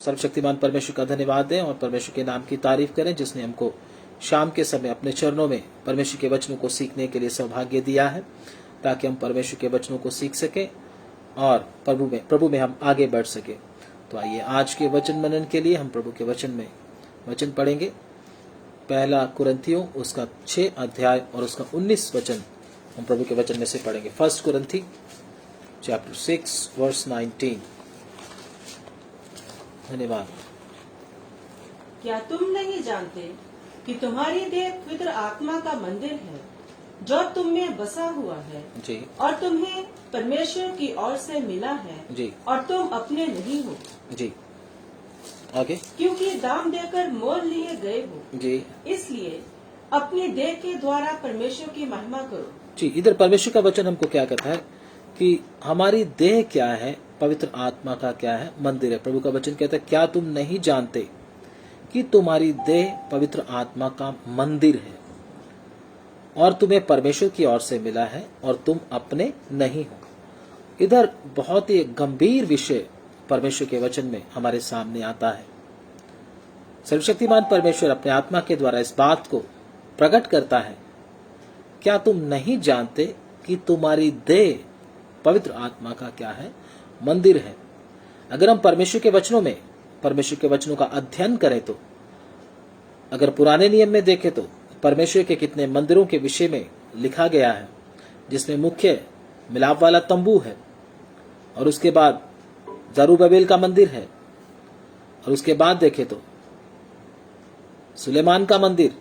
सर्वशक्तिमान परमेश्वर का धन्यवाद दें और परमेश्वर के नाम की तारीफ करें जिसने हमको शाम के समय अपने चरणों में परमेश्वर के वचनों को सीखने के लिए सौभाग्य दिया है, ताकि हम परमेश्वर के वचनों को सीख सकें और प्रभु में हम आगे बढ़ सके। तो आइए आज के वचन मनन के लिए हम प्रभु के वचन पढ़ेंगे। पहला कुरिन्थियों उसका 6 अध्याय और उसका 19 वचन हम प्रभु के वचन में से पढ़ेंगे। 1 कुरिन्थी चैप्टर 6 वर्स 19। धन्यवाद। क्या तुम नहीं जानते कि तुम्हारी देह पवित्र आत्मा का मंदिर है जो तुम में बसा हुआ है जी, और तुम्हें परमेश्वर की ओर से मिला है जी, और तुम अपने नहीं हो जी। आगे। क्योंकि दाम देकर मोल लिए गए हो जी, इसलिए अपनी देह के द्वारा परमेश्वर की महिमा करो। जी। इधर परमेश्वर का वचन हमको क्या कहता है कि हमारी देह क्या है, पवित्र आत्मा का क्या है, मंदिर है। प्रभु का वचन कहता है क्या तुम नहीं जानते कि तुम्हारी देह पवित्र आत्मा का मंदिर है और तुम्हें परमेश्वर की ओर से मिला है और तुम अपने नहीं हो। इधर बहुत ही गंभीर विषय परमेश्वर के वचन में हमारे सामने आता है। सर्वशक्तिमान परमेश्वर अपने आत्मा के द्वारा इस बात को प्रकट करता है, क्या तुम नहीं जानते कि तुम्हारी देह पवित्र आत्मा का क्या है, मंदिर है। अगर हम परमेश्वर के वचनों में परमेश्वर के वचनों का अध्ययन करें तो अगर पुराने नियम में देखें तो परमेश्वर के कितने मंदिरों के विषय में लिखा गया है, जिसमें मुख्य मिलाप वाला तंबू है और उसके बाद जरूब्बाबेल का मंदिर है और उसके बाद देखें तो सुलेमान का मंदिर,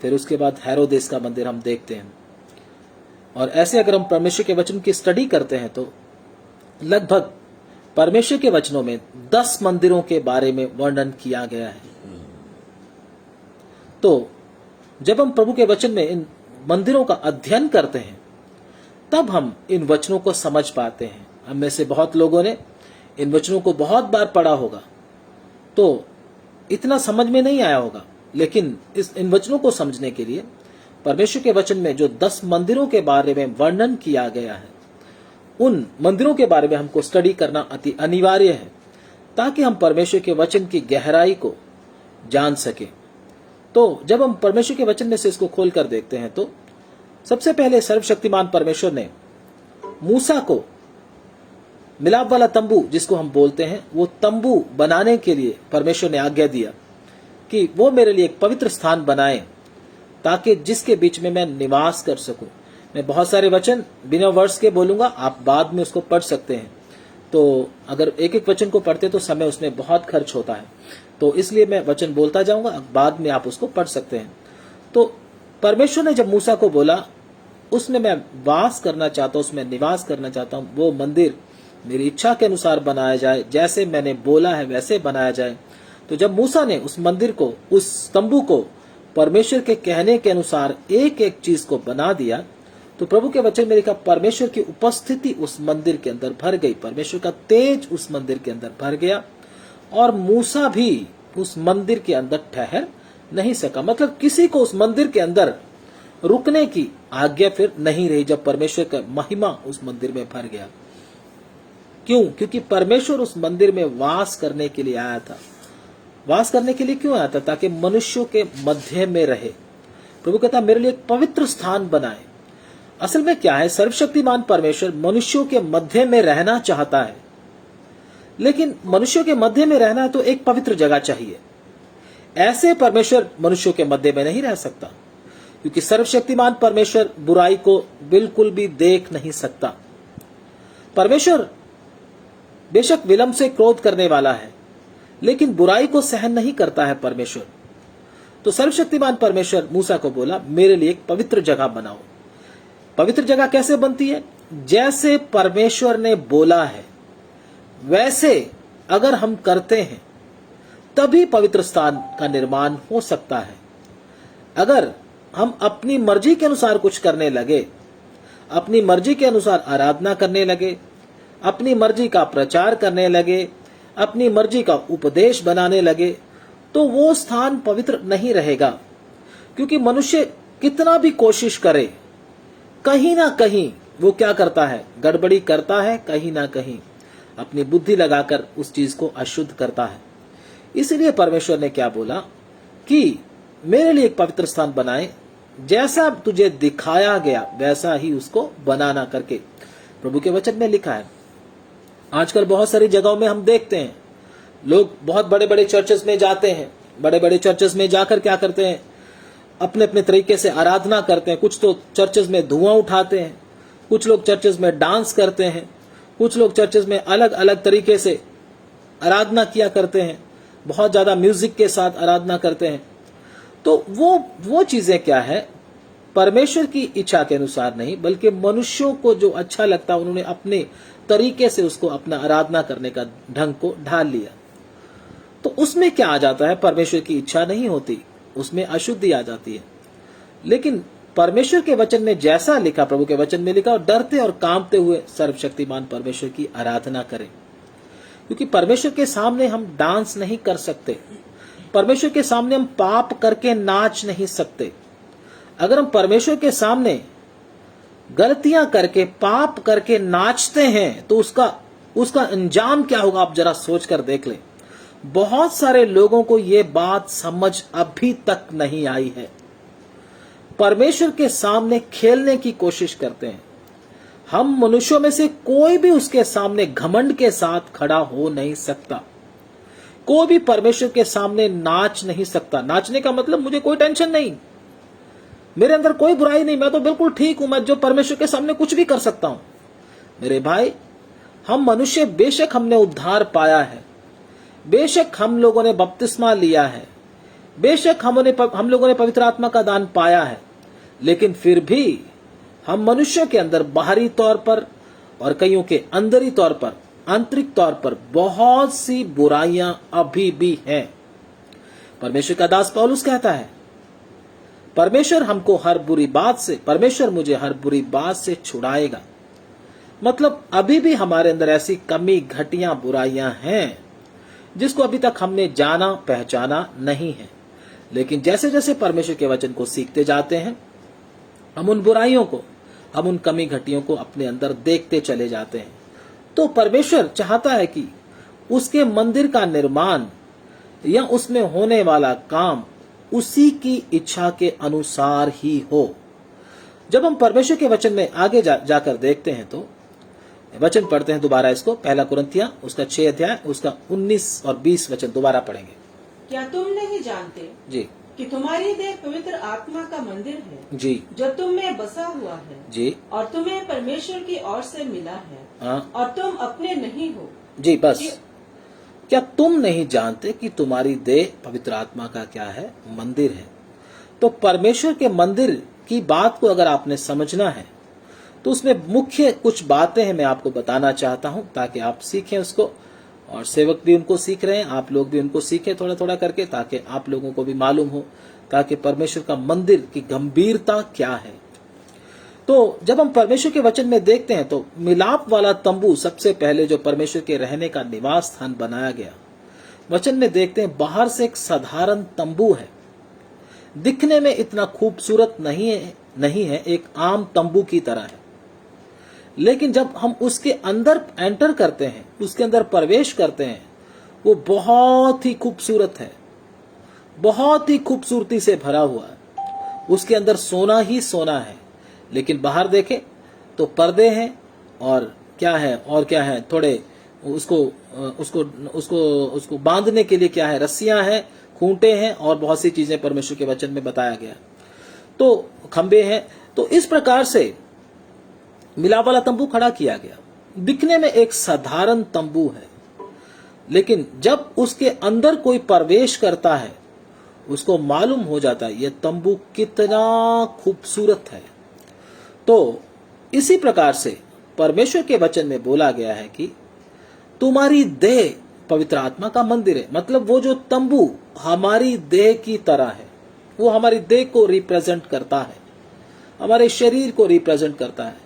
फिर उसके बाद हेरोदेस का मंदिर हम देखते हैं। और ऐसे अगर हम परमेश्वर के वचन की स्टडी करते हैं तो लगभग परमेश्वर के वचनों में 10 मंदिरों के बारे में वर्णन किया गया है। तो जब हम प्रभु के वचन में इन मंदिरों का अध्ययन करते हैं तब हम इन वचनों को समझ पाते हैं। हम में से बहुत लोगों ने इन वचनों को बहुत बार पढ़ा होगा तो इतना समझ में नहीं आया होगा, लेकिन इन वचनों को समझने के लिए परमेश्वर के वचन में जो 10 मंदिरों के बारे में वर्णन किया गया है, उन मंदिरों के बारे में हमको स्टडी करना अति अनिवार्य है ताकि हम परमेश्वर के वचन की गहराई को जान सकें। तो जब हम परमेश्वर के वचन में से इसको खोल कर देखते हैं तो सबसे पहले सर्वशक्तिमान परमेश्वर ने मूसा को मिलाप वाला तंबू जिसको हम बोलते हैं वो तंबू बनाने के लिए परमेश्वर ने आज्ञा दिया कि वो मेरे लिए एक पवित्र स्थान बनाए ताकि जिसके बीच में मैं निवास कर सकूं। मैं बहुत सारे वचन बिना वर्ष के बोलूंगा, आप बाद में उसको पढ़ सकते हैं। तो अगर एक एक वचन को पढ़ते तो समय उसमें बहुत खर्च होता है, तो इसलिए मैं वचन बोलता जाऊंगा, बाद में आप उसको पढ़ सकते हैं। तो परमेश्वर ने जब मूसा को बोला उसमें मैं वास करना चाहता हूं, उसमें निवास करना चाहता हूं, वो मंदिर मेरी इच्छा के अनुसार बनाया जाए, जैसे मैंने बोला है वैसे बनाया जाए। तो जब मूसा ने उस मंदिर को, उस तंबू को परमेश्वर के कहने के अनुसार एक एक चीज को बना दिया तो प्रभु के वचन में लिखा परमेश्वर की उपस्थिति उस मंदिर के अंदर भर गई, परमेश्वर का तेज उस मंदिर के अंदर भर गया और मूसा भी उस मंदिर के अंदर ठहर नहीं सका। मतलब किसी को उस मंदिर के अंदर रुकने की आज्ञा फिर नहीं रही जब परमेश्वर का महिमा उस मंदिर में भर गया। क्यों? क्योंकि परमेश्वर उस मंदिर में वास करने के लिए आया था। वास करने के लिए क्यों आया था? ताकि मनुष्यों के मध्य में रहे। प्रभु कहता मेरे लिए एक पवित्र स्थान बनाए। असल में क्या है, सर्वशक्तिमान परमेश्वर मनुष्यों के मध्य में रहना चाहता है, लेकिन मनुष्यों के मध्य में रहना है तो एक पवित्र जगह चाहिए। ऐसे परमेश्वर मनुष्यों के मध्य में नहीं रह सकता, क्योंकि सर्वशक्तिमान परमेश्वर बुराई को बिल्कुल भी देख नहीं सकता। परमेश्वर बेशक विलंब से क्रोध करने वाला है, लेकिन बुराई को सहन नहीं करता है परमेश्वर। तो सर्वशक्तिमान परमेश्वर मूसा को बोला मेरे लिए एक पवित्र जगह बनाओ। पवित्र जगह कैसे बनती है? जैसे परमेश्वर ने बोला है वैसे अगर हम करते हैं तभी पवित्र स्थान का निर्माण हो सकता है। अगर हम अपनी मर्जी के अनुसार कुछ करने लगे, अपनी मर्जी के अनुसार आराधना करने लगे, अपनी मर्जी का प्रचार करने लगे, अपनी मर्जी का उपदेश बनाने लगे, तो वो स्थान पवित्र नहीं रहेगा। क्योंकि मनुष्य कितना भी कोशिश करे, कहीं ना कहीं वो क्या करता है, गड़बड़ी करता है, कहीं ना कहीं अपनी बुद्धि लगाकर उस चीज को अशुद्ध करता है। इसीलिए परमेश्वर ने क्या बोला कि मेरे लिए एक पवित्र स्थान बनाए, जैसा तुझे दिखाया गया वैसा ही उसको बनाना करके प्रभु के वचन में लिखा है। आजकल बहुत सारी जगहों में हम देखते हैं लोग बहुत बड़े बड़े चर्चेस में जाते हैं, बड़े बड़े चर्चेस में जाकर क्या करते हैं, अपने अपने तरीके से आराधना करते हैं। कुछ तो चर्चेस में धुआं उठाते हैं, कुछ लोग चर्चेस में डांस करते हैं, कुछ लोग चर्चेस में अलग अलग तरीके से आराधना किया करते हैं, बहुत ज्यादा म्यूजिक के साथ आराधना करते हैं। तो वो चीजें क्या है, परमेश्वर की इच्छा के अनुसार नहीं, बल्कि मनुष्यों को जो अच्छा लगता उन्होंने अपने तरीके से उसको अपना आराधना करने का ढंग को ढाल लिया। तो उसमें क्या आ जाता है, परमेश्वर की इच्छा नहीं होती, उसमें अशुद्धि आ जाती है। लेकिन परमेश्वर के वचन में जैसा लिखा, प्रभु के वचन में लिखा, डरते और कांपते हुए सर्वशक्तिमान परमेश्वर की आराधना करें। क्योंकि परमेश्वर के सामने हम डांस नहीं कर सकते, परमेश्वर के सामने हम पाप करके नाच नहीं सकते। अगर हम परमेश्वर के सामने गलतियां करके पाप करके नाचते हैं तो उसका अंजाम क्या होगा, आप जरा सोच कर देख लें। बहुत सारे लोगों को यह बात समझ अभी तक नहीं आई है। परमेश्वर के सामने खेलने की कोशिश करते हैं। हम मनुष्यों में से कोई भी उसके सामने घमंड के साथ खड़ा हो नहीं सकता, कोई भी परमेश्वर के सामने नाच नहीं सकता। नाचने का मतलब मुझे कोई टेंशन नहीं, मेरे अंदर कोई बुराई नहीं, मैं तो बिल्कुल ठीक हूं, मैं जो परमेश्वर के सामने कुछ भी कर सकता हूं। मेरे भाई, हम मनुष्य बेशक हमने उद्धार पाया है, बेशक हम लोगों ने बपतिस्मा लिया है, बेशक हम लोगों ने पवित्र आत्मा का दान पाया है, लेकिन फिर भी हम मनुष्यों के अंदर बाहरी तौर पर और कईयों के अंदरी तौर पर, आंतरिक तौर पर बहुत सी बुराइयां अभी भी हैं। परमेश्वर का दास पौलुस कहता है, परमेश्वर हमको हर बुरी बात से, परमेश्वर मुझे हर बुरी बात से छुड़ाएगा। मतलब अभी भी हमारे अंदर ऐसी कमी, घटियां, बुराइयां हैं जिसको अभी तक हमने जाना पहचाना नहीं है। लेकिन जैसे जैसे परमेश्वर के वचन को सीखते जाते हैं, हम उन बुराइयों को, हम उन कमी घटियों को अपने अंदर देखते चले जाते हैं। तो परमेश्वर चाहता है कि उसके मंदिर का निर्माण या उसमें होने वाला काम उसी की इच्छा के अनुसार ही हो। जब हम परमेश्वर के वचन में आगे जाकर देखते हैं तो वचन पढ़ते हैं दोबारा इसको, पहला कुरिन्थियां उसका 6 अध्याय उसका 19 और 20 वचन दोबारा पढ़ेंगे। क्या तुम नहीं जानते जी कि तुम्हारी देह पवित्र आत्मा का मंदिर है, जी जो तुम में बसा हुआ है, जी और तुम्हें परमेश्वर की ओर से मिला है, हाँ और तुम अपने नहीं हो। जी, बस। क्या तुम नहीं जानते कि तुम्हारी देह पवित्र आत्मा का क्या है, मंदिर है। तो परमेश्वर के मंदिर की बात को अगर आपने समझना है तो उसमें मुख्य कुछ बातें हैं, मैं आपको बताना चाहता हूं ताकि आप सीखें उसको, और सेवक भी उनको सीख रहे हैं, आप लोग भी उनको सीखें थोड़ा थोड़ा करके, ताकि आप लोगों को भी मालूम हो, ताकि परमेश्वर का मंदिर की गंभीरता क्या है। तो जब हम परमेश्वर के वचन में देखते हैं तो मिलाप वाला तंबू सबसे पहले जो परमेश्वर के रहने का निवास स्थान बनाया गया, वचन में देखते हैं बाहर से एक साधारण तंबू है, दिखने में इतना खूबसूरत नहीं है, एक आम तंबू की तरह है। लेकिन जब हम उसके अंदर एंटर करते हैं, उसके अंदर प्रवेश करते हैं, वो बहुत ही खूबसूरत है, बहुत ही खूबसूरती से भरा हुआ है। उसके अंदर सोना ही सोना है, लेकिन बाहर देखें तो पर्दे हैं और क्या है, थोड़े उसको बांधने के लिए क्या है, रस्सियां हैं, खूंटे हैं और बहुत सी चीजें परमेश्वर के वचन में बताया गया। तो खंबे हैं। तो इस प्रकार से मिलाप वाला तंबू खड़ा किया गया। दिखने में एक साधारण तंबू है, लेकिन जब उसके अंदर कोई प्रवेश करता है उसको मालूम हो जाता है यह तंबू कितना खूबसूरत है। तो इसी प्रकार से परमेश्वर के वचन में बोला गया है कि तुम्हारी देह पवित्र आत्मा का मंदिर है। मतलब वो जो तंबू हमारी देह की तरह है, वो हमारी देह को रिप्रेजेंट करता है, हमारे शरीर को रिप्रेजेंट करता है।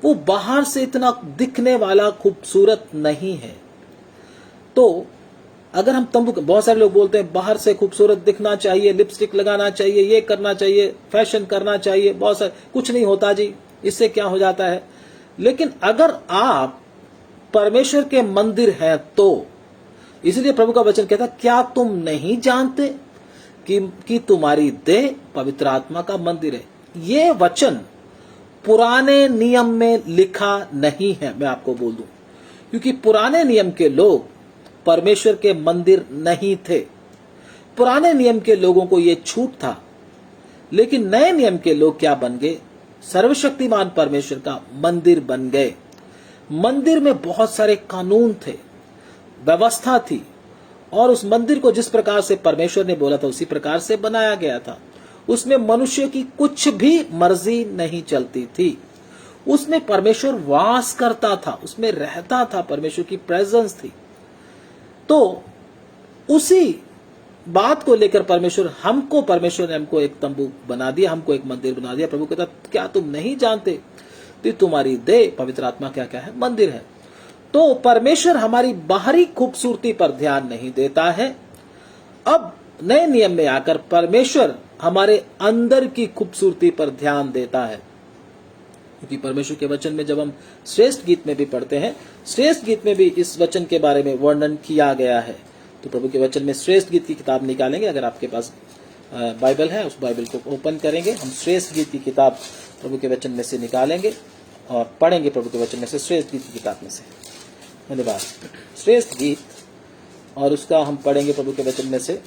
वो बाहर से इतना दिखने वाला खूबसूरत नहीं है। तो अगर हम तंबू, बहुत सारे लोग बोलते हैं बाहर से खूबसूरत दिखना चाहिए, लिपस्टिक लगाना चाहिए, ये करना चाहिए, फैशन करना चाहिए, बहुत सारे, कुछ नहीं होता जी, इससे क्या हो जाता है। लेकिन अगर आप परमेश्वर के मंदिर हैं तो इसलिए प्रभु का वचन कहता, क्या तुम नहीं जानते कि तुम्हारी देह पवित्र आत्मा का मंदिर है। ये वचन पुराने नियम में लिखा नहीं है, मैं आपको बोल दूं, क्योंकि पुराने नियम के लोग परमेश्वर के मंदिर नहीं थे। पुराने नियम के लोगों को यह छूट था, लेकिन नए नियम के लोग क्या बन गए? सर्वशक्तिमान परमेश्वर का मंदिर बन गए। मंदिर में बहुत सारे कानून थे, व्यवस्था थी, और उस मंदिर को जिस प्रकार से परमेश्वर ने बोला था उसी प्रकार से बनाया गया था। उसमें मनुष्य की कुछ भी मर्जी नहीं चलती थी। उसमें परमेश्वर वास करता था, उसमें रहता था, परमेश्वर की प्रेजेंस थी। तो उसी बात को लेकर परमेश्वर ने हमको एक तंबू बना दिया, हमको एक मंदिर बना दिया। प्रभु कहता, क्या तुम नहीं जानते कि तुम्हारी देह पवित्र आत्मा क्या क्या है? मंदिर है। तो परमेश्वर हमारी बाहरी खूबसूरती पर ध्यान नहीं देता है। अब नए नियम में आकर परमेश्वर हमारे अंदर की खूबसूरती पर ध्यान देता है, क्योंकि परमेश्वर के वचन में जब हम श्रेष्ठ गीत में भी पढ़ते हैं, श्रेष्ठ गीत में भी इस वचन के बारे में वर्णन किया गया है। तो प्रभु के वचन में श्रेष्ठ गीत की किताब निकालेंगे। अगर आपके पास बाइबल है, उस बाइबल को ओपन करेंगे, हम श्रेष्ठ गीत की किताब प्रभु के वचन में से निकालेंगे और पढ़ेंगे प्रभु के वचन में से, श्रेष्ठ गीत की किताब में से। धन्यवाद। श्रेष्ठ गीत, और उसका हम पढ़ेंगे प्रभु के वचन में से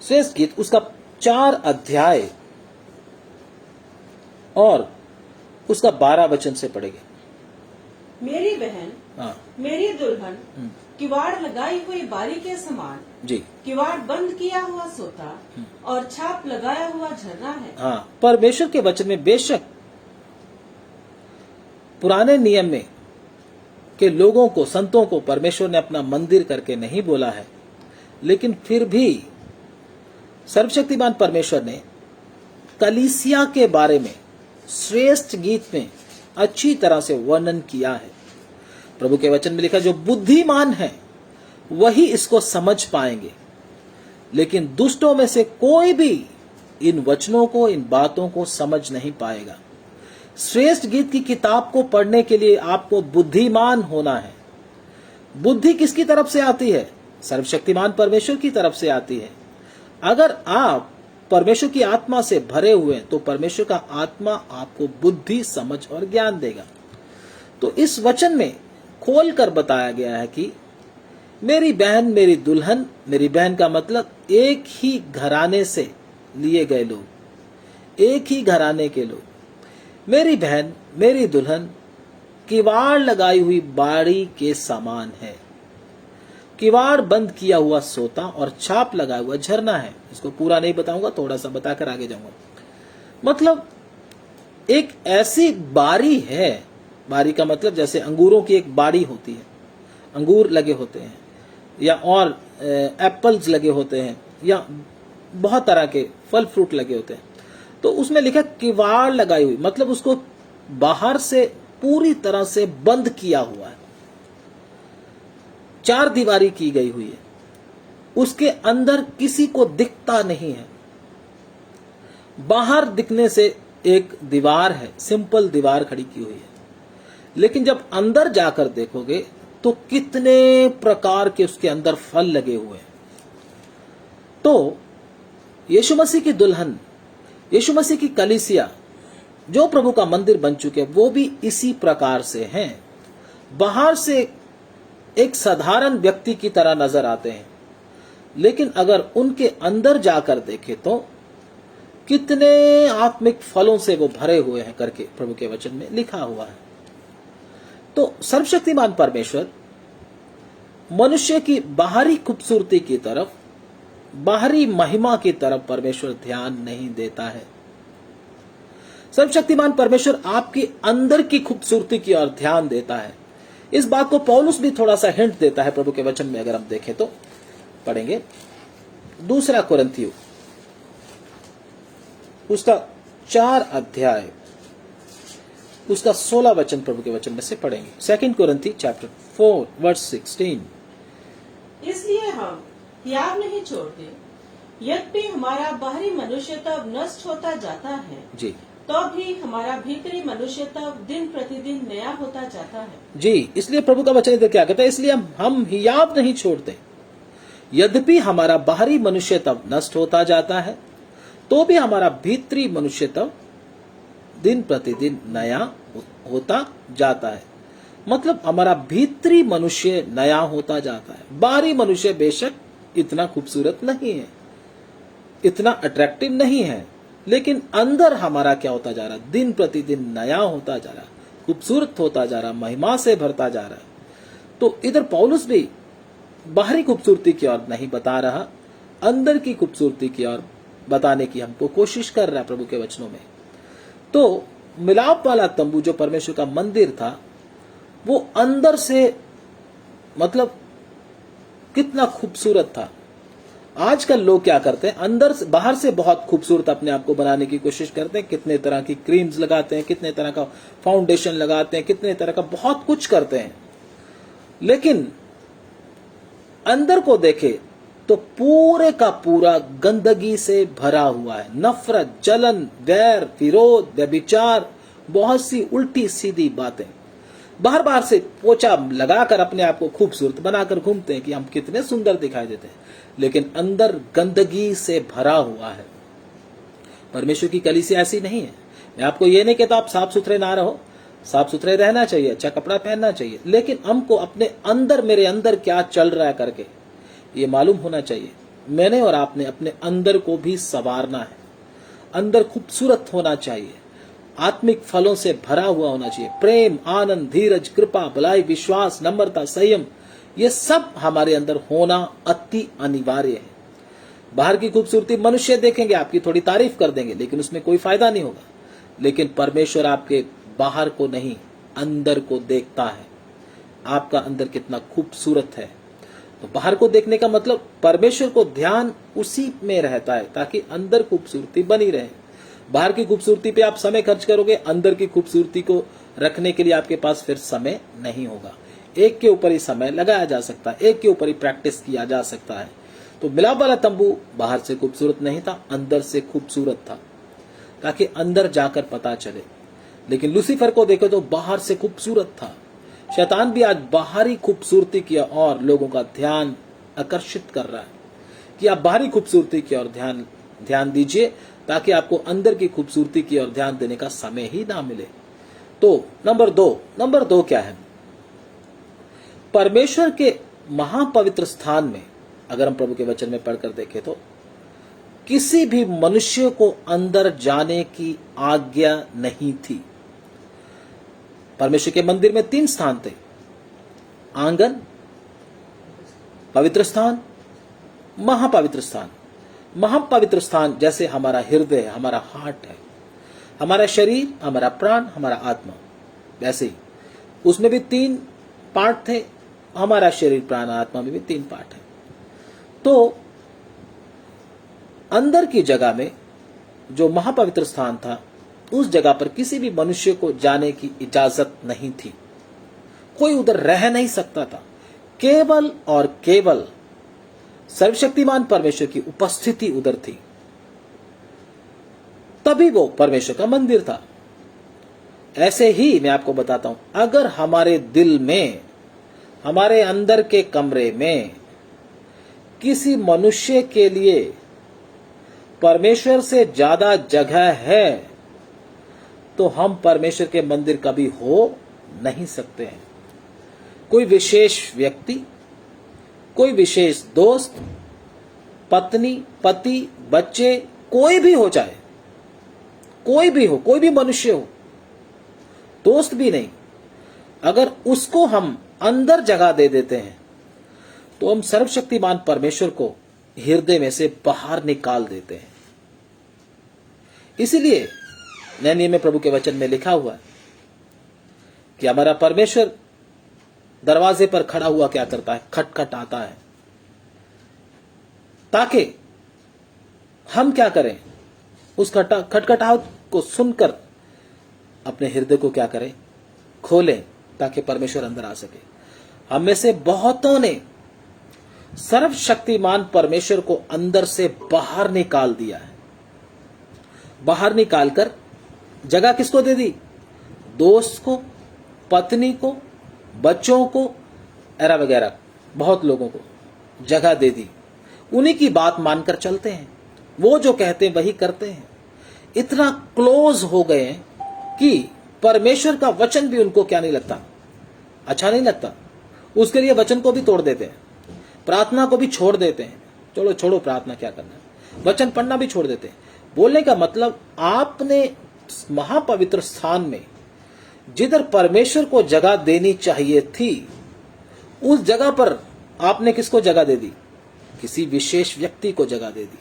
श्रेष्ठ गीत, उसका 4 अध्याय और उसका 12 वचन से पढ़ेंगे। मेरी बहन, मेरी दुल्हन, किवाड़ लगाई हुई बारी के समान जी, किवाड़ बंद किया हुआ सोता और छाप लगाया हुआ झरना है। हाँ, परमेश्वर के वचन में बेशक पुराने नियम में के लोगों को, संतों को परमेश्वर ने अपना मंदिर करके नहीं बोला है, लेकिन फिर भी सर्वशक्तिमान परमेश्वर ने कलीसिया के बारे में श्रेष्ठ गीत में अच्छी तरह से वर्णन किया है। प्रभु के वचन में लिखा, जो बुद्धिमान है वही इसको समझ पाएंगे, लेकिन दुष्टों में से कोई भी इन वचनों को, इन बातों को समझ नहीं पाएगा। श्रेष्ठ गीत की किताब को पढ़ने के लिए आपको बुद्धिमान होना है। बुद्धि किसकी तरफ से आती है? सर्वशक्तिमान परमेश्वर की तरफ से आती है। अगर आप परमेश्वर की आत्मा से भरे हुए हैं तो परमेश्वर का आत्मा आपको बुद्धि, समझ और ज्ञान देगा। तो इस वचन में खोल कर बताया गया है कि मेरी बहन, मेरी दुल्हन, मेरी बहन का मतलब एक ही घराने से लिए गए लोग, एक ही घराने के लोग। मेरी बहन, मेरी दुल्हन किवाड़ लगाई हुई बाड़ी के समान है, किवाड़ बंद किया हुआ सोता और छाप लगाया हुआ झरना है। इसको पूरा नहीं बताऊंगा, थोड़ा सा बताकर आगे जाऊंगा। मतलब एक ऐसी बारी है, बारी का मतलब जैसे अंगूरों की एक बाड़ी होती है, अंगूर लगे होते हैं या और एप्पल्स लगे होते हैं या बहुत तरह के फल फ्रूट लगे होते हैं। तो उसमें लिखा किवाड़ लगाई हुई, मतलब उसको बाहर से पूरी तरह से बंद किया हुआ है, 4 दीवारी की गई हुई है, उसके अंदर किसी को दिखता नहीं है। बाहर दिखने से एक दीवार है, सिंपल दीवार खड़ी की हुई है, लेकिन जब अंदर जाकर देखोगे तो कितने प्रकार के उसके अंदर फल लगे हुए हैं। तो यीशु मसीह की दुल्हन, यीशु मसीह की कलीसिया जो प्रभु का मंदिर बन चुके, वो भी इसी प्रकार से हैं। बाहर से एक साधारण व्यक्ति की तरह नजर आते हैं, लेकिन अगर उनके अंदर जाकर देखें तो कितने आत्मिक फलों से वो भरे हुए हैं करके प्रभु के वचन में लिखा हुआ है। तो सर्वशक्तिमान परमेश्वर मनुष्य की बाहरी खूबसूरती की तरफ, बाहरी महिमा की तरफ परमेश्वर ध्यान नहीं देता है। सर्वशक्तिमान परमेश्वर आपकी अंदर की खूबसूरती की ओर ध्यान देता है। इस बात को पौलुस भी थोड़ा सा हिंट देता है प्रभु के वचन में। अगर हम देखें तो पढ़ेंगे 2 कुरिन्थियों उसका 4 अध्याय उसका 16 वचन प्रभु के वचन में से पढ़ेंगे। 2 कुरिन्थी चैप्टर 4 वर्स 16। इसलिए हम त्याग नहीं छोड़ते, यद्यपि हमारा बाहरी मनुष्य तब नष्ट होता जाता है, जी, तो भी हमारा भीतरी मनुष्य तब दिन प्रतिदिन नया होता जाता है। जी, इसलिए प्रभु का वचन इधर क्या कहता है, इसलिए हम हियाव नहीं छोड़ते। यद्यपि हमारा बाहरी मनुष्य तब नष्ट होता जाता है, तो भी हमारा भीतरी मनुष्य तब दिन प्रतिदिन नया होता जाता है। मतलब हमारा भीतरी मनुष्य नया होता जाता है। बाहरी मनुष्य बेशक इतना खूबसूरत नहीं है, इतना अट्रैक्टिव नहीं है, लेकिन अंदर हमारा क्या होता जा रहा है, दिन प्रतिदिन नया होता जा रहा है, खूबसूरत होता जा रहा है, महिमा से भरता जा रहा है। तो इधर पौलुस भी बाहरी खूबसूरती की ओर नहीं बता रहा, अंदर की खूबसूरती की ओर बताने की हमको कोशिश कर रहा है प्रभु के वचनों में। तो मिलाप वाला तंबू जो परमेश्वर का मंदिर था, वो अंदर से मतलब कितना खूबसूरत था। आजकल लोग क्या करते हैं, अंदर से बाहर से बहुत खूबसूरत अपने आप को बनाने की कोशिश करते हैं, कितने तरह की क्रीम्स लगाते हैं, कितने तरह का फाउंडेशन लगाते हैं, कितने तरह का बहुत कुछ करते हैं, लेकिन अंदर को देखे तो पूरे का पूरा गंदगी से भरा हुआ है। नफरत, जलन, वैर, विरोध, व्यभिचार, बहुत सी उल्टी सीधी बातें। बाहर बाहर से पोछा लगाकर अपने आप को खूबसूरत बनाकर घूमते हैं कि हम कितने सुंदर दिखाई देते हैं, लेकिन अंदर गंदगी से भरा हुआ है। परमेश्वर की कलीसिया ऐसी नहीं है। मैं आपको ये नहीं कहता आप साफ सुथरे ना रहो, साफ सुथरे रहना चाहिए, अच्छा कपड़ा पहनना चाहिए, लेकिन हमको अपने अंदर, मेरे अंदर क्या चल रहा है करके ये मालूम होना चाहिए। मैंने और आपने अपने अंदर को भी संवारना है, अंदर खूबसूरत होना चाहिए, आत्मिक फलों से भरा हुआ होना चाहिए। प्रेम, आनंद, धीरज, कृपा, भलाई, विश्वास, नम्रता, संयम, ये सब हमारे अंदर होना अति अनिवार्य है। बाहर की खूबसूरती मनुष्य देखेंगे, आपकी थोड़ी तारीफ कर देंगे, लेकिन उसमें कोई फायदा नहीं होगा। लेकिन परमेश्वर आपके बाहर को नहीं, अंदर को देखता है, आपका अंदर कितना खूबसूरत है। तो बाहर को देखने का मतलब परमेश्वर को ध्यान उसी में रहता है, ताकि अंदर खूबसूरती बनी रहे। बाहर की खूबसूरती पे आप समय खर्च करोगे, अंदर की खूबसूरती को रखने के लिए आपके पास फिर समय नहीं होगा। एक के ऊपर ही समय लगाया जा सकता है, एक के ऊपर ही प्रैक्टिस किया जा सकता है। तो मिलाप वाला तंबू बाहर से खूबसूरत नहीं था, अंदर से खूबसूरत था, ताकि अंदर जाकर पता चले। लेकिन लूसीफर को देखो तो बाहर से खूबसूरत था। शैतान भी आज बाहरी खूबसूरती की ओर लोगों का ध्यान आकर्षित कर रहा है कि आप बाहरी खूबसूरती की ओर ध्यान दीजिए, ताकि आपको अंदर की खूबसूरती की ओर ध्यान देने का समय ही ना मिले। तो नंबर दो क्या है, परमेश्वर के महापवित्र स्थान में अगर हम प्रभु के वचन में पढ़कर देखें तो किसी भी मनुष्य को अंदर जाने की आज्ञा नहीं थी। परमेश्वर के मंदिर में 3 स्थान थे, आंगन, पवित्र स्थान, महापवित्र स्थान। महापवित्र स्थान जैसे हमारा हृदय है, हमारा हार्ट है, हमारा शरीर, हमारा प्राण, हमारा आत्मा, वैसे ही उसमें भी 3 पार्ट थे। हमारा शरीर, प्राण, आत्मा में भी 3 पार्ट है। तो अंदर की जगह में जो महापवित्र स्थान था, उस जगह पर किसी भी मनुष्य को जाने की इजाजत नहीं थी, कोई उधर रह नहीं सकता था। केवल और केवल सर्वशक्तिमान परमेश्वर की उपस्थिति उधर थी, तभी वो परमेश्वर का मंदिर था। ऐसे ही मैं आपको बताता हूं, अगर हमारे दिल में, हमारे अंदर के कमरे में किसी मनुष्य के लिए परमेश्वर से ज्यादा जगह है, तो हम परमेश्वर के मंदिर कभी हो नहीं सकते हैं। कोई विशेष व्यक्ति, कोई विशेष दोस्त, पत्नी, पति, बच्चे, कोई भी हो, चाहे कोई भी हो, कोई भी मनुष्य हो, दोस्त भी नहीं, अगर उसको हम अंदर जगह दे देते हैं तो हम सर्वशक्तिमान परमेश्वर को हृदय में से बाहर निकाल देते हैं। इसीलिए नए नियम में प्रभु के वचन में लिखा हुआ है कि हमारा परमेश्वर दरवाजे पर खड़ा हुआ क्या करता है, खटखटाता है, ताकि हम क्या करें, उस खटखटाहट को सुनकर अपने हृदय को क्या करें, खोलें, ताकि परमेश्वर अंदर आ सके। हम में से बहुतों ने सर्वशक्तिमान परमेश्वर को अंदर से बाहर निकाल दिया है। बाहर निकालकर जगह किसको दे दी? दोस्त को, पत्नी को, बच्चों को, एरा वगैरह बहुत लोगों को जगह दे दी। उन्हीं की बात मानकर चलते हैं, वो जो कहते हैं वही करते हैं। इतना क्लोज हो गए हैं कि परमेश्वर का वचन भी उनको क्या नहीं लगता, अच्छा नहीं लगता। उसके लिए वचन को भी तोड़ देते हैं, प्रार्थना को भी छोड़ देते हैं। चलो छोड़ो प्रार्थना, क्या करना है, वचन पढ़ना भी छोड़ देते हैं। बोलने का मतलब, आपने महापवित्र स्थान में जिधर परमेश्वर को जगह देनी चाहिए थी, उस जगह पर आपने किसको जगह दे दी? किसी विशेष व्यक्ति को जगह दे दी।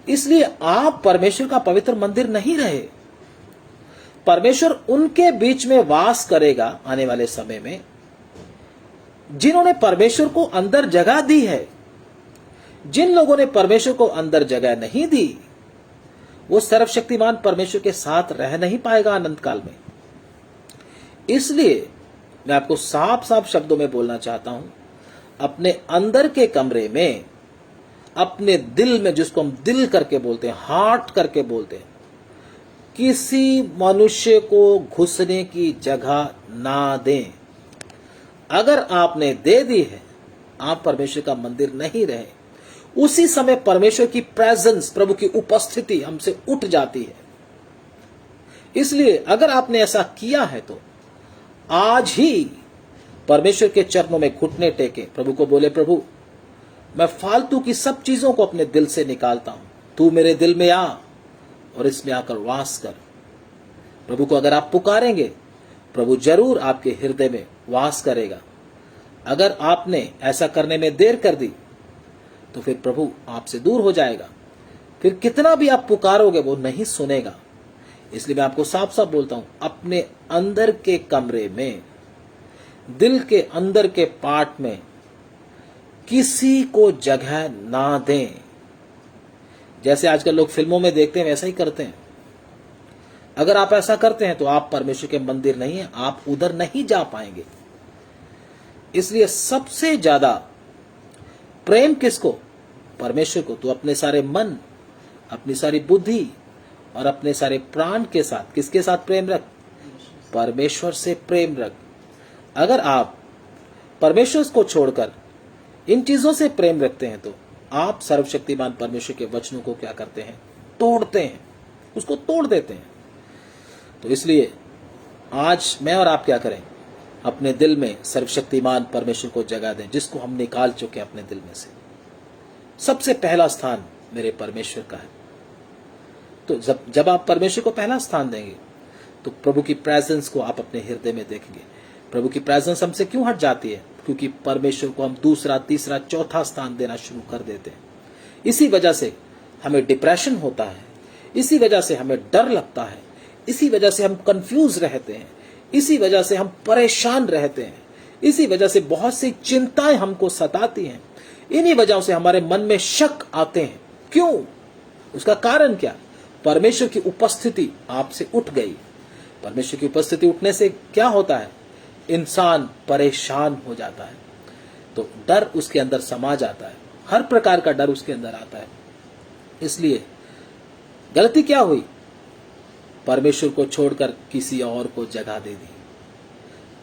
इसलिए आप परमेश्वर का पवित्र मंदिर नहीं रहे। परमेश्वर उनके बीच में वास करेगा आने वाले समय में जिन्होंने परमेश्वर को अंदर जगह दी है। जिन लोगों ने परमेश्वर को अंदर जगह नहीं दी, वो सर्वशक्तिमान परमेश्वर के साथ रह नहीं पाएगा अनंत काल में। इसलिए मैं आपको साफ साफ शब्दों में बोलना चाहता हूं, अपने अंदर के कमरे में, अपने दिल में, जिसको हम दिल करके बोलते हैं, हार्ट करके बोलते हैं, किसी मनुष्य को घुसने की जगह ना दें। अगर आपने दे दी है, आप परमेश्वर का मंदिर नहीं रहे। उसी समय परमेश्वर की प्रेजेंस, प्रभु की उपस्थिति हमसे उठ जाती है। इसलिए अगर आपने ऐसा किया है तो आज ही परमेश्वर के चरणों में घुटने टेके प्रभु को बोले, प्रभु मैं फालतू की सब चीजों को अपने दिल से निकालता हूं, तू मेरे दिल में आ और इसमें आकर वास कर। प्रभु को अगर आप पुकारेंगे, प्रभु जरूर आपके हृदय में वास करेगा। अगर आपने ऐसा करने में देर कर दी तो फिर प्रभु आपसे दूर हो जाएगा। फिर कितना भी आप पुकारोगे वो नहीं सुनेगा। इसलिए मैं आपको साफ साफ बोलता हूं, अपने अंदर के कमरे में, दिल के अंदर के पार्ट में किसी को जगह ना दें। जैसे आजकल लोग फिल्मों में देखते हैं वैसा ही करते हैं। अगर आप ऐसा करते हैं तो आप परमेश्वर के मंदिर नहीं है, आप उधर नहीं जा पाएंगे। इसलिए सबसे ज्यादा प्रेम किसको? परमेश्वर को। तो अपने सारे मन, अपनी सारी बुद्धि और अपने सारे प्राण के साथ किसके साथ प्रेम रख? परमेश्वर से प्रेम रख। अगर आप परमेश्वर को छोड़कर इन चीजों से प्रेम रखते हैं तो आप सर्वशक्तिमान परमेश्वर के वचनों को क्या करते हैं? तोड़ते हैं, उसको तोड़ देते हैं। तो इसलिए आज मैं और आप क्या करें? अपने दिल में सर्वशक्तिमान परमेश्वर को जगह दें, जिसको हम निकाल चुके हैं अपने दिल में से। सबसे पहला स्थान मेरे परमेश्वर का है। तो जब आप परमेश्वर को पहला स्थान देंगे तो प्रभु की प्रेजेंस को आप अपने हृदय में देखेंगे। प्रभु की प्रेजेंस हमसे क्यों हट जाती है? क्योंकि परमेश्वर को हम दूसरा, तीसरा, चौथा स्थान देना शुरू कर देते हैं। इसी वजह से हमें डिप्रेशन होता है, इसी वजह से हमें डर लगता है, इसी वजह से हम कंफ्यूज रहते हैं, इसी वजह से हम परेशान रहते हैं, इसी वजह से बहुत सी चिंताएं हमको सताती हैं। इन्हीं वजहों से हमारे मन में शक आते हैं। क्यों? उसका कारण क्या? परमेश्वर की उपस्थिति आपसे उठ गई। परमेश्वर की उपस्थिति उठने से क्या होता है? इंसान परेशान हो जाता है, तो डर उसके अंदर समा जाता है, हर प्रकार का डर उसके अंदर आता है। इसलिए गलती क्या हुई? परमेश्वर को छोड़कर किसी और को जगह दे दी।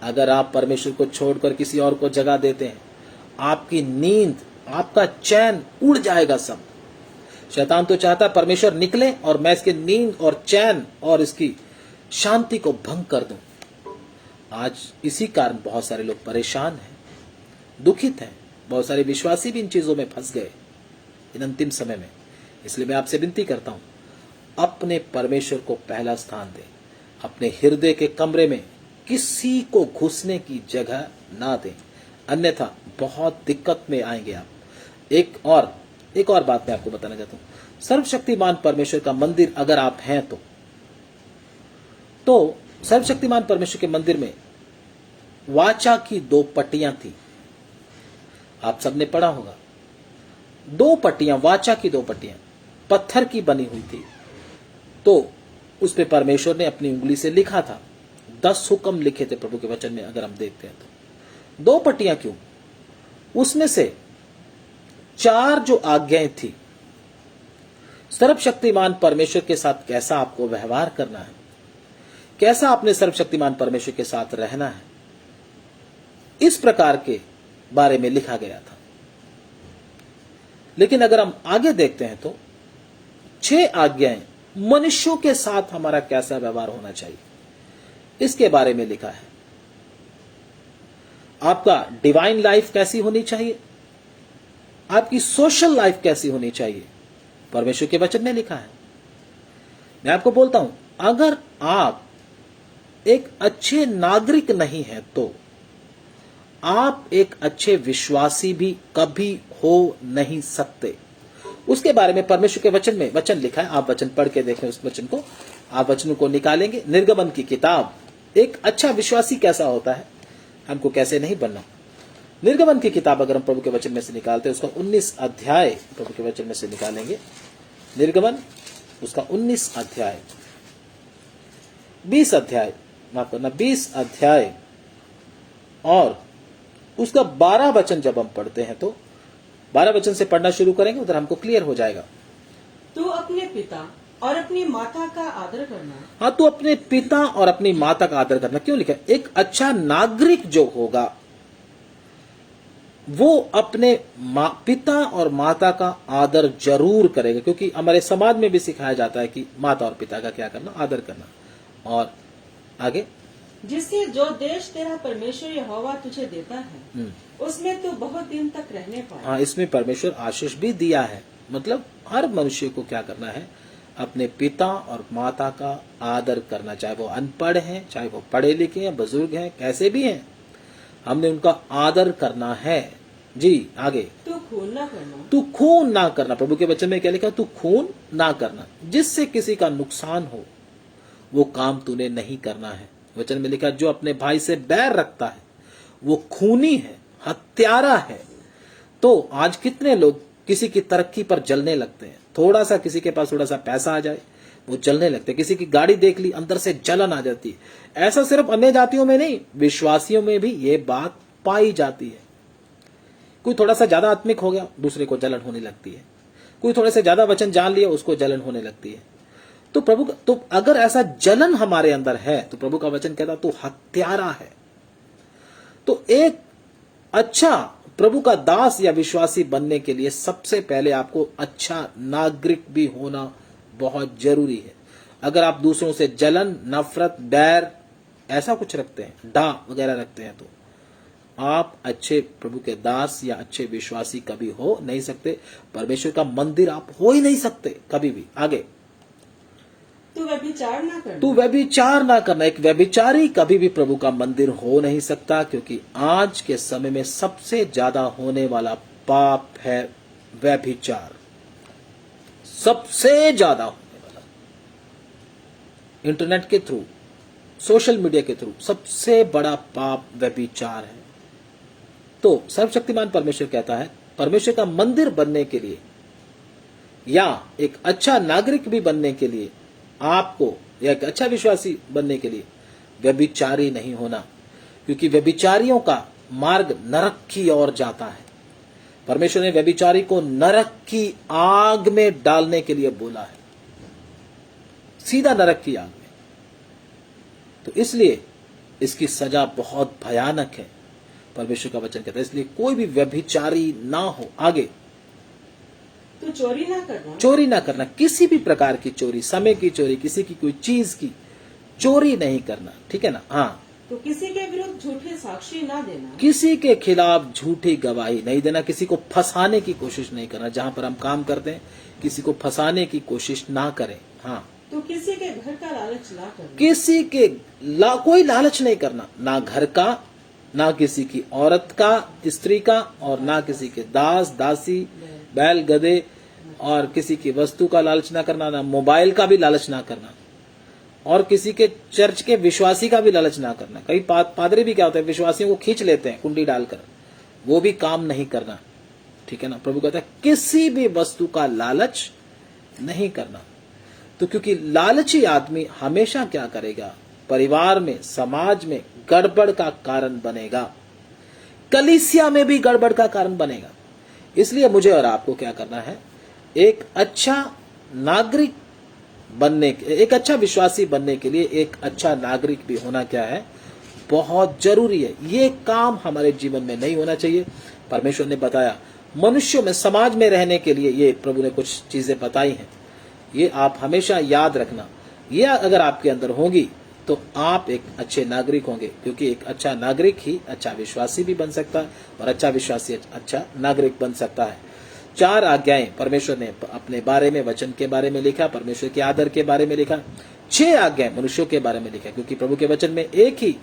अगर आप परमेश्वर को छोड़कर किसी और को जगह देते हैं, आपकी नींद, आपका चैन उड़ जाएगा सब। शैतान तो चाहता है परमेश्वर निकले और मैं इसकी नींद और चैन और इसकी शांति को भंग कर दूं। आज इसी कारण बहुत सारे लोग परेशान हैं, दुखित हैं। बहुत सारे विश्वासी भी इन चीजों में फंस गए इन अंतिम समय में। इसलिए मैं आपसे विनती करता हूं, अपने परमेश्वर को पहला स्थान दें। अपने हृदय के कमरे में किसी को घुसने की जगह ना दें, अन्यथा बहुत दिक्कत में आएंगे आप। एक और बात मैं आपको बताना चाहता हूं। सर्वशक्तिमान परमेश्वर का मंदिर अगर आप हैं तो सर्वशक्तिमान परमेश्वर के मंदिर में वाचा की 2 पट्टियां थी। आप सबने पढ़ा होगा। 2 पट्टियां, वाचा की 2 पट्टियां पत्थर की बनी हुई थी। तो उस पे परमेश्वर ने अपनी उंगली से लिखा था। 10 हुक्म लिखे थे प्रभु के वचन में। अगर हम देखते हैं तो 2 पट्टियां क्यों? उसमें से 4 जो आज्ञाएं थी, सर्वशक्तिमान परमेश्वर के साथ कैसा आपको व्यवहार करना है, कैसा अपने सर्वशक्तिमान परमेश्वर के साथ रहना है, इस प्रकार के बारे में लिखा गया था। लेकिन अगर हम आगे देखते हैं तो 6 आज्ञाएं मनुष्यों के साथ हमारा कैसा व्यवहार होना चाहिए, इसके बारे में लिखा है। आपका डिवाइन लाइफ कैसी होनी चाहिए, आपकी सोशल लाइफ कैसी होनी चाहिए, परमेश्वर के वचन में लिखा है। मैं आपको बोलता हूं, अगर आप एक अच्छे नागरिक नहीं हैं तो आप एक अच्छे विश्वासी भी कभी हो नहीं सकते। उसके बारे में परमेश्वर के वचन में वचन लिखा है। आप वचन पढ़ के देखें उस वचन को, आप वचनों को निकालेंगे। निर्गमन की किताब, एक अच्छा विश्वासी कैसा होता है, हमको कैसे नहीं बनना। निर्गमन की किताब अगर हम प्रभु के वचन में से निकालते हैं, उसका 19 अध्याय प्रभु के वचन में से निकालेंगे। निर्गमन उसका 19 अध्याय, 20 अध्याय, माफ करना 20 अध्याय और उसका 12 वचन जब हम पढ़ते हैं तो 12 वचन से पढ़ना शुरू करेंगे, उधर हमको क्लियर हो जाएगा। तू अपने पिता और अपनी माता का आदर करना। हाँ, तो अपने पिता और अपनी माता का आदर करना। क्यों लिखा है? एक अच्छा नागरिक जो होगा वो अपने पिता और माता का आदर जरूर करेगा, क्योंकि हमारे समाज में भी सिखाया जाता है कि माता और पिता का क्या करना, आदर करना। और आगे, जिससे जो देश तेरा परमेश्वर यहोवा तुझे देता है उसमें तू बहुत दिन तक रहने पाए। हाँ, इसमें परमेश्वर आशीष भी दिया है। मतलब हर मनुष्य को क्या करना है, अपने पिता और माता का आदर करना, चाहे वो अनपढ़ हैं, चाहे वो पढ़े लिखे हैं, बुजुर्ग हैं, कैसे भी हैं, हमने उनका आदर करना है। जी आगे, तू खून ना करना। तू खून ना करना। प्रभु के वचन में क्या लिखा? तू खून ना करना। जिससे किसी का नुकसान हो वो काम तूने नहीं करना है। वचन में लिखा, जो अपने भाई से बैर रखता है वो खूनी है, हत्यारा है। तो आज कितने लोग किसी की तरक्की पर जलने लगते हैं। थोड़ा सा किसी के पास थोड़ा सा पैसा आ जाए वो जलने लगते हैं। किसी की गाड़ी देख ली, अंदर से जलन आ जाती है। ऐसा सिर्फ अन्य जातियों में नहीं, विश्वासियों में भी ये बात पाई जाती है। कोई थोड़ा सा ज्यादा आत्मिक हो गया, दूसरे को जलन होने लगती है। कोई थोड़े से ज्यादा वचन जान लिया, उसको जलन होने लगती है। तो प्रभु तो अगर ऐसा जलन हमारे अंदर है तो प्रभु का वचन कहता तू हत्यारा है। तो एक अच्छा प्रभु का दास या विश्वासी बनने के लिए सबसे पहले आपको अच्छा नागरिक भी होना बहुत जरूरी है। अगर आप दूसरों से जलन, नफरत, बैर ऐसा कुछ रखते हैं, डा वगैरह रखते हैं, तो आप अच्छे प्रभु के दास या अच्छे विश्वासी कभी हो नहीं सकते। परमेश्वर का मंदिर आप हो ही नहीं सकते कभी भी। आगे, तू व्यभिचार ना करना। तू व्यभिचार ना करना। एक व्यभिचारी कभी भी प्रभु का मंदिर हो नहीं सकता, क्योंकि आज के समय में सबसे ज्यादा होने वाला पाप है व्यभिचार। सबसे ज्यादा होने वाला इंटरनेट के थ्रू, सोशल मीडिया के थ्रू सबसे बड़ा पाप व्यभिचार है। तो सर्वशक्तिमान परमेश्वर कहता है, परमेश्वर का मंदिर बनने के लिए या एक अच्छा नागरिक भी बनने के लिए आपको, या एक अच्छा विश्वासी बनने के लिए व्यभिचारी नहीं होना, क्योंकि व्यभिचारियों का मार्ग नरक की ओर जाता है। परमेश्वर ने व्यभिचारी को नरक की आग में डालने के लिए बोला है, सीधा नरक की आग में। तो इसलिए इसकी सजा बहुत भयानक है, परमेश्वर का वचन कहता है। इसलिए कोई भी व्यभिचारी ना हो। आगे, तू चोरी ना करना। चोरी ना करना। किसी भी प्रकार की चोरी, समय की चोरी, किसी की कोई चीज की चोरी नहीं करना, ठीक है ना। हाँ, तो किसी के विरुद्ध झूठे साक्षी ना देना। किसी के खिलाफ झूठी गवाही नहीं देना। किसी को फंसाने की कोशिश नहीं करना। जहां पर हम काम करते हैं किसी को फंसाने की कोशिश ना करें। हाँ, तो किसी के घर का लालच ना करना। किसी के कोई लालच नहीं करना, ना घर का, ना किसी की औरत का, स्त्री का, और ना किसी के दास, दासी, बैल, गधे और किसी की वस्तु का लालच ना करना, ना मोबाइल का भी लालच ना करना, और किसी के चर्च के विश्वासी का भी लालच ना करना। कई पादरी भी क्या होते हैं, विश्वासियों को खींच लेते हैं कुंडी डालकर, वो भी काम नहीं करना, ठीक है ना। प्रभु कहता है किसी भी वस्तु का लालच नहीं करना। तो क्योंकि लालची आदमी हमेशा क्या करेगा, परिवार में, समाज में गड़बड़ का कारण बनेगा, कलीसिया में भी गड़बड़ का कारण बनेगा। इसलिए मुझे और आपको क्या करना है, एक अच्छा नागरिक बनने, एक अच्छा विश्वासी बनने के लिए एक अच्छा नागरिक भी होना क्या है, बहुत जरूरी है। ये काम हमारे जीवन में नहीं होना चाहिए। परमेश्वर ने बताया मनुष्यों में, समाज में रहने के लिए ये प्रभु ने कुछ चीजें बताई हैं, ये आप हमेशा याद रखना। ये अगर आपके अंदर होंगी तो आप एक अच्छे नागरिक होंगे, क्योंकि एक अच्छा नागरिक ही अच्छा विश्वासी भी बन सकता है और अच्छा विश्वासी अच्छा नागरिक बन सकता है। 4 आज्ञाएं परमेश्वर ने अपने बारे में, वचन के बारे में लिखा, परमेश्वर के आदर के बारे में लिखा। 6 आज्ञाएं मनुष्यों के बारे में लिखा, क्योंकि प्रभु के वचन में एक ही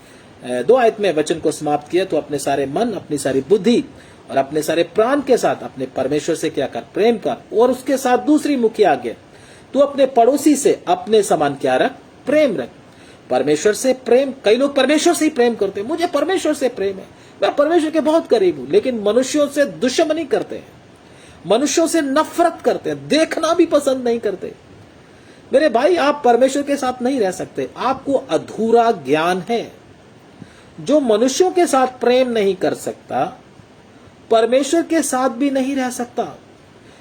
2 आयत में वचन को समाप्त किया। तो अपने सारे मन, अपनी सारी बुद्धि और अपने सारे प्राण के साथ अपने परमेश्वर से क्या कर, प्रेम कर। और उसके साथ दूसरी मुख्य आज्ञा, तू अपने पड़ोसी से अपने समान क्या रख, प्रेम रख। परमेश्वर से प्रेम, कई लोग परमेश्वर से ही प्रेम करते हैं, मुझे परमेश्वर से प्रेम है, मैं परमेश्वर के बहुत करीब हूं, लेकिन मनुष्यों से दुश्मनी करते हैं, मनुष्यों से नफरत करते हैं, देखना भी पसंद नहीं करते। मेरे भाई, आप परमेश्वर के साथ नहीं रह सकते, आपको अधूरा ज्ञान है। जो मनुष्यों के साथ प्रेम नहीं कर सकता, परमेश्वर के साथ भी नहीं रह सकता,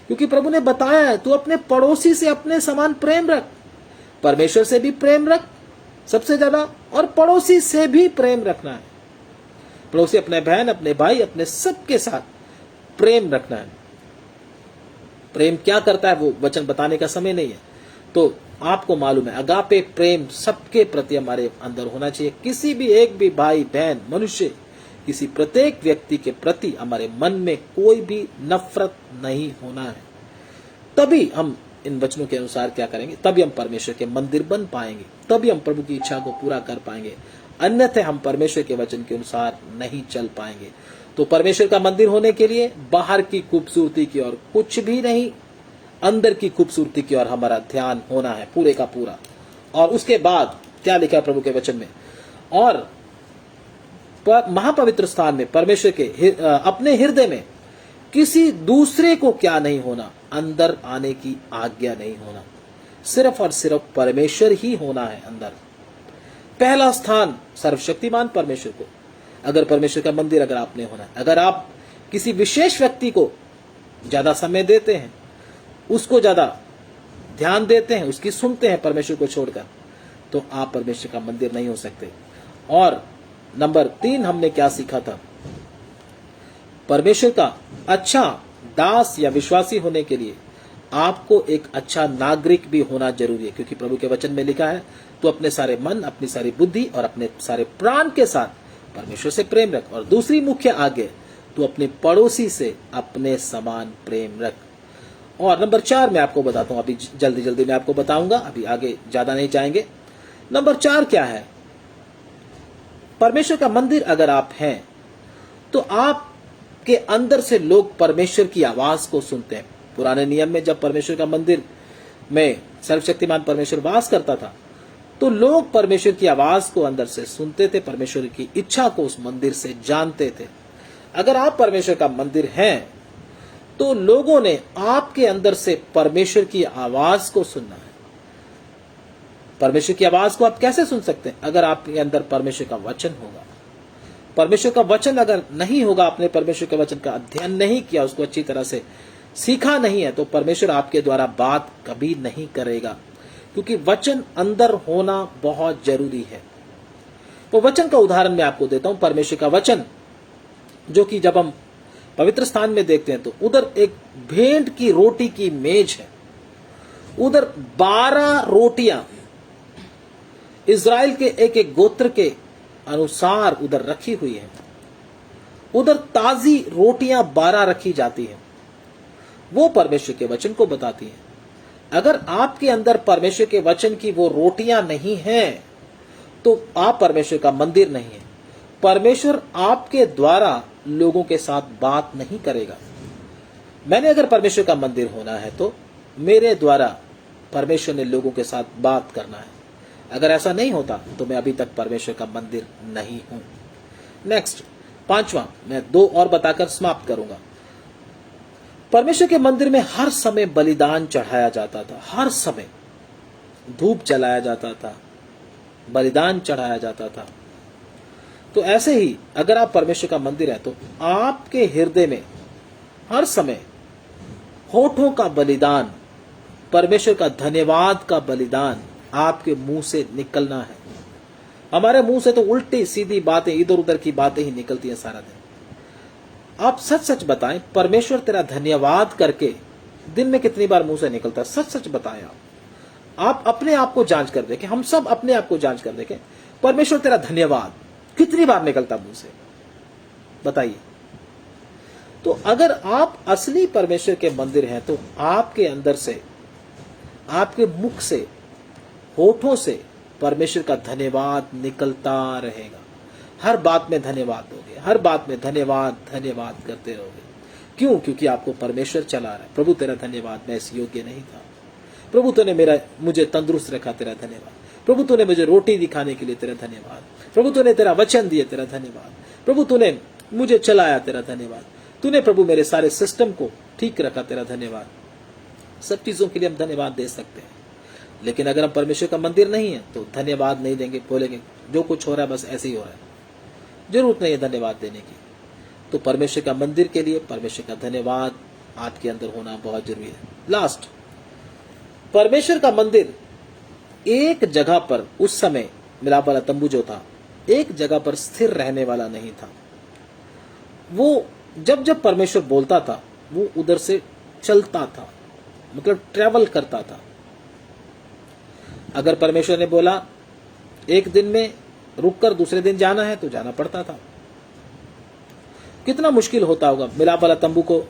क्योंकि प्रभु ने बताया है तू अपने पड़ोसी से अपने समान प्रेम रख। परमेश्वर से भी प्रेम रख सबसे ज्यादा, और पड़ोसी से भी प्रेम रखना है। पड़ोसी अपने बहन, अपने भाई, अपने सबके साथ प्रेम रखना है। प्रेम क्या करता है वो वचन बताने का समय नहीं है। तो आपको मालूम है, अगापे प्रेम सबके प्रति हमारे अंदर होना चाहिए। किसी भी एक भी भाई बहन, मनुष्य, किसी प्रत्येक व्यक्ति के प्रति हमारे मन में कोई भी नफरत नहीं होना है। तभी हम इन वचनों के अनुसार क्या करेंगे, तभी हम परमेश्वर के मंदिर बन पाएंगे, तभी हम प्रभु की इच्छा को पूरा कर पाएंगे। अन्यथा हम परमेश्वर के वचन के अनुसार नहीं चल पाएंगे। तो परमेश्वर का मंदिर होने के लिए बाहर की खूबसूरती की ओर कुछ भी नहीं, अंदर की खूबसूरती की ओर हमारा ध्यान होना है पूरे का पूरा। और उसके बाद क्या लिखा है प्रभु के वचन में, और महापवित्र स्थान में परमेश्वर के अपने हृदय में किसी दूसरे को क्या नहीं होना, अंदर आने की आज्ञा नहीं होना, सिर्फ और सिर्फ परमेश्वर ही होना है अंदर। पहला स्थान सर्वशक्तिमान परमेश्वर को, अगर परमेश्वर का मंदिर अगर आपने होना है, अगर आप किसी विशेष व्यक्ति को ज्यादा समय देते हैं, उसको ज्यादा ध्यान देते हैं, उसकी सुनते हैं परमेश्वर को छोड़कर, तो आप परमेश्वर का मंदिर नहीं हो सकते। और नंबर 3 हमने क्या सीखा था, परमेश्वर का अच्छा दास या विश्वासी होने के लिए आपको एक अच्छा नागरिक भी होना जरूरी है, क्योंकि प्रभु के वचन में लिखा है तो अपने सारे मन, अपनी सारी बुद्धि और अपने सारे प्राण के साथ परमेश्वर से प्रेम रख। और दूसरी मुख्य आज्ञा, तो अपने पड़ोसी से अपने समान प्रेम रख। और नंबर 4 मैं आपको बताता हूं, अभी जल्दी जल्दी मैं आपको बताऊंगा, अभी आगे ज्यादा नहीं जाएंगे। नंबर 4 क्या है, परमेश्वर का मंदिर अगर आप हैं तो आपके अंदर से लोग परमेश्वर की आवाज को सुनते हैं। पुराने नियम में जब परमेश्वर का मंदिर में सर्वशक्तिमान परमेश्वर वास करता था, तो लोग परमेश्वर की आवाज को अंदर से सुनते थे, परमेश्वर की इच्छा को उस मंदिर से जानते थे। अगर आप परमेश्वर का मंदिर हैं तो लोगों ने आपके अंदर से परमेश्वर की आवाज को सुनना है। परमेश्वर की आवाज को आप कैसे सुन सकते हैं, अगर आपके अंदर परमेश्वर का वचन होगा। परमेश्वर का वचन अगर नहीं होगा, आपने परमेश्वर के वचन का अध्ययन नहीं किया, उसको अच्छी तरह से सीखा नहीं है, तो परमेश्वर आपके द्वारा बात कभी नहीं करेगा, क्योंकि वचन अंदर होना बहुत जरूरी है। तो वचन का उदाहरण मैं आपको देता हूं, परमेश्वर का वचन जो कि जब हम पवित्र स्थान में देखते हैं तो उधर एक भेंट की रोटी की मेज है, उधर 12 रोटियां इज़राइल के एक एक गोत्र के अनुसार उधर रखी हुई है। उधर ताजी रोटियां 12 रखी जाती हैं, वो परमेश्वर के वचन को बताती हैं। अगर आपके अंदर परमेश्वर के वचन की वो रोटियां नहीं हैं, तो आप परमेश्वर का मंदिर नहीं है। परमेश्वर आपके द्वारा लोगों के साथ बात नहीं करेगा। मैंने अगर परमेश्वर का मंदिर होना है तो मेरे द्वारा परमेश्वर ने लोगों के साथ बात करना है। अगर ऐसा नहीं होता तो मैं अभी तक परमेश्वर का मंदिर नहीं हूं। नेक्स्ट 5वां, मैं 2 और बताकर समाप्त करूंगा। परमेश्वर के मंदिर में हर समय बलिदान चढ़ाया जाता था, हर समय धूप जलाया जाता था, बलिदान चढ़ाया जाता था। तो ऐसे ही अगर आप परमेश्वर का मंदिर है तो आपके हृदय में हर समय होठों का बलिदान परमेश्वर का धन्यवाद का बलिदान आपके मुंह से निकलना है। हमारे मुंह से तो उल्टी सीधी बातें, इधर उधर की बातें ही निकलती हैं सारा दिन। आप सच सच बताएं, परमेश्वर तेरा धन्यवाद करके दिन में कितनी बार मुंह से निकलता है? सच सच बताएं। आप अपने आप को जांच कर देखें, हम सब अपने आप को जांच कर देखें, परमेश्वर तेरा धन्यवाद कितनी बार निकलता मुंह से, बताइए। तो अगर आप असली परमेश्वर के मंदिर हैं तो आपके अंदर से, आपके मुख से, होठों से परमेश्वर का धन्यवाद निकलता रहेगा। हर बात में धन्यवाद दोगे, हर बात में धन्यवाद धन्यवाद करते रहोगे। क्यों? क्योंकि आपको परमेश्वर चला रहा है। प्रभु तेरा धन्यवाद, मैं इस योग्य नहीं था। प्रभु तूने मुझे तंदुरुस्त रखा, तेरा धन्यवाद। प्रभु तूने मुझे रोटी दिखाने के लिए, तेरा धन्यवाद। प्रभु तूने तेरा वचन दिए, तेरा धन्यवाद। प्रभु तूने मुझे चलाया, तेरा धन्यवाद। तूने प्रभु मेरे सारे सिस्टम को ठीक रखा, तेरा धन्यवाद। सब चीजों के लिए हम धन्यवाद दे सकते हैं, लेकिन अगर हम परमेश्वर का मंदिर नहीं है तो धन्यवाद नहीं देंगे, बोलेंगे जो कुछ हो रहा है बस ऐसे ही हो रहा है, जरूरत नहीं है धन्यवाद देने की। तो परमेश्वर का मंदिर के लिए परमेश्वर का धन्यवाद आपके अंदर होना बहुत जरूरी है। लास्ट, परमेश्वर का मंदिर एक जगह पर, उस समय मिलाप वाला तंबू जो था, एक जगह पर स्थिर रहने वाला नहीं था। वो जब जब परमेश्वर बोलता था वो उधर से चलता था, मतलब ट्रेवल करता था। अगर परमेश्वर ने बोला एक दिन में रुककर दूसरे दिन जाना है तो जाना पड़ता था। कितना मुश्किल होता होगा, मिलाप वाला तंबू को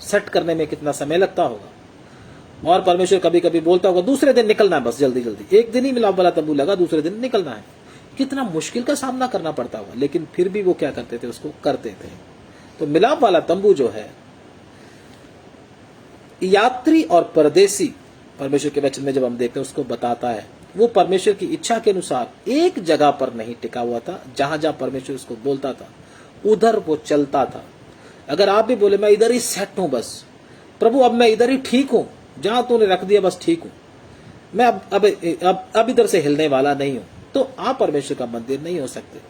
सेट करने में कितना समय लगता होगा। और परमेश्वर कभी कभी बोलता होगा दूसरे दिन निकलना है, बस जल्दी जल्दी, एक दिन ही मिलाप वाला तंबू लगा, दूसरे दिन निकलना है। कितना मुश्किल का सामना करना पड़ता होगा, लेकिन फिर भी वो क्या करते थे, उसको करते थे। तो मिलाप वाला तंबू जो है, यात्री और परदेसी, परमेश्वर के वचन में जब हम देखते हैं उसको बताता है, वो परमेश्वर की इच्छा के अनुसार एक जगह पर नहीं टिका हुआ था। जहां जहां परमेश्वर उसको बोलता था उधर वो चलता था। अगर आप भी बोले मैं इधर ही सेट हूं, बस प्रभु अब मैं इधर ही ठीक हूं, जहां तूने रख दिया बस ठीक हूं, मैं अब इधर से हिलने वाला नहीं हूं, तो आप परमेश्वर का मंदिर नहीं हो सकते।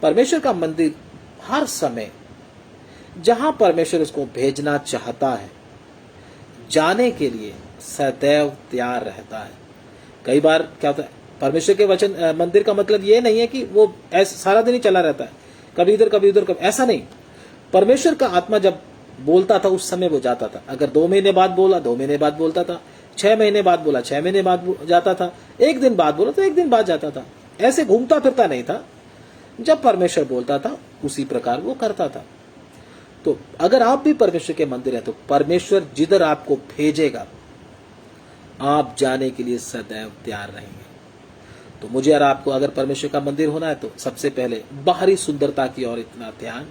परमेश्वर का मंदिर हर समय जहां परमेश्वर उसको भेजना चाहता है जाने के लिए सदैव तैयार रहता है। कई बार क्या होता है, परमेश्वर के वचन मंदिर का मतलब ये नहीं है कि वो ऐसा सारा दिन ही चला रहता है, कभी इधर कभी उधर, कभी ऐसा नहीं। परमेश्वर का आत्मा जब बोलता था उस समय वो जाता था। अगर 2 महीने बाद बोला 2 महीने बाद बोलता था, 6 महीने बाद बोला 6 महीने बाद जाता था, 1 दिन बाद बोला तो 1 दिन बाद जाता था। ऐसे घूमता फिरता नहीं था। जब परमेश्वर बोलता था उसी प्रकार वो करता था। तो अगर आप भी परमेश्वर के मंदिर हैं तो परमेश्वर जिधर आपको भेजेगा आप जाने के लिए सदैव तैयार रहेंगे। तो मुझे और आपको अगर परमेश्वर का मंदिर होना है तो सबसे पहले बाहरी सुंदरता की ओर इतना ध्यान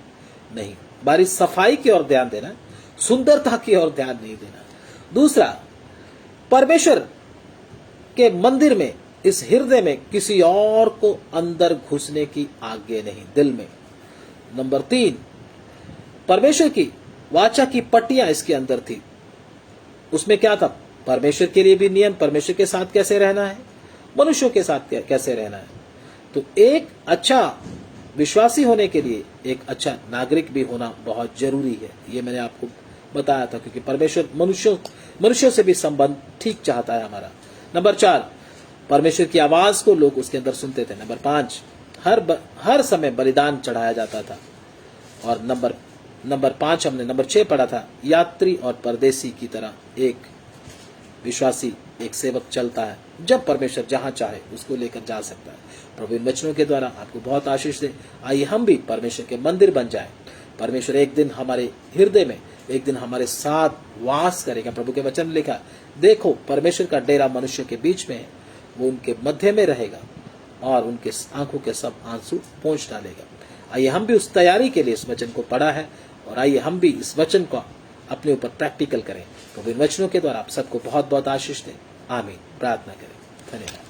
नहीं, बाहरी सफाई की ओर ध्यान देना, सुंदरता की ओर ध्यान नहीं देना। दूसरा, परमेश्वर के मंदिर में, इस हृदय में किसी और को अंदर घुसने की आज्ञा नहीं, दिल में। नंबर 3, परमेश्वर की वाचा की पट्टियां इसके अंदर थी। उसमें क्या था, परमेश्वर के लिए भी नियम, परमेश्वर के साथ कैसे रहना है, मनुष्यों के साथ कैसे रहना है। तो एक अच्छा विश्वासी होने के लिए एक अच्छा नागरिक भी होना बहुत जरूरी है। ये मैंने आपको बताया था, क्योंकि परमेश्वर मनुष्यों से भी संबंध ठीक चाहता है हमारा। नंबर 4, परमेश्वर की आवाज को लोग उसके अंदर सुनते थे। नंबर 5, हर समय बलिदान चढ़ाया जाता था। और नंबर 5 हमने नंबर 6 पढ़ा था, यात्री और परदेसी की तरह एक विश्वासी, एक सेवक चलता है। जब परमेश्वर जहां चाहे उसको लेकर जा सकता है। प्रभु इन वचनों के द्वारा आपको बहुत आशीष दे। आइए हम भी परमेश्वर के मंदिर बन जाएं। परमेश्वर एक दिन हमारे हृदय में, एक दिन हमारे साथ वास करेगा। प्रभु के वचन में लिखा, देखो परमेश्वर का डेरा मनुष्य के बीच में है, वो उनके मध्य में रहेगा और उनके आंखों के सब आंसू पोंछ डालेगा। आइए हम भी उस तैयारी के लिए इस वचन को पढ़ा है, और आइए हम भी इस वचन को अपने ऊपर प्रैक्टिकल करें। तो इन वचनों के द्वारा आप सबको बहुत बहुत आशीष दें। आमीन। प्रार्थना करें। धन्यवाद।